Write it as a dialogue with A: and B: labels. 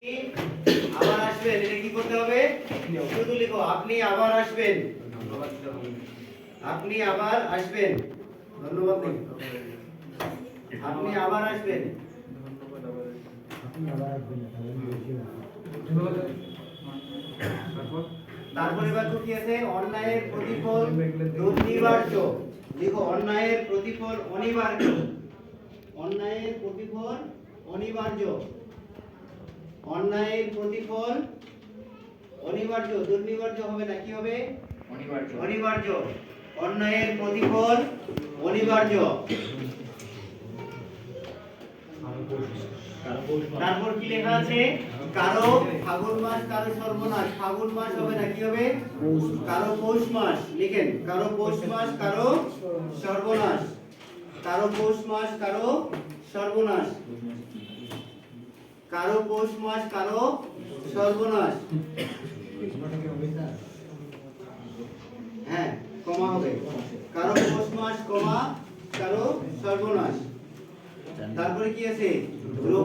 A: আবার আসবেন, এটা কি করতে হবে? শুধু লিখো আপনি আবার আসবেন, আপনি আবার আসবেন। ধন্যবাদ নেই, আপনি আবার আসবেন, তারপরে বাক্য কি আছে? অন্যায়ের প্রতিফল দুর্নিবার্য। লিখো অন্যায়ের প্রতিফল অনিবার্য, অন্যায়ের প্রতিফল অনিবার্য, অন্যায়ের প্রতিফল অনিবার্য। দুর্নিবার্য হবে না, কি হবে? অনিবার্য। অনিবার্য, অন্যায়ের প্রতিফল অনিবার্য। তারপর কি লেখা আছে? কারো ফাগুন মাস কারো সর্বনাশ। ফাগুন মাস হবে না, কি হবে? কারো পৌষ মাস। লিখেন কারো পৌষ মাস কারো সর্বনাশ, কারো পৌষ মাস কারো সর্বনাশ, কারো পৌষ মাস কারো সর্বনাশ। হ্যাঁ, কমা হবে, কারো পৌষ মাস কমা কারো সর্বনাশ। তারপরে কি আছে?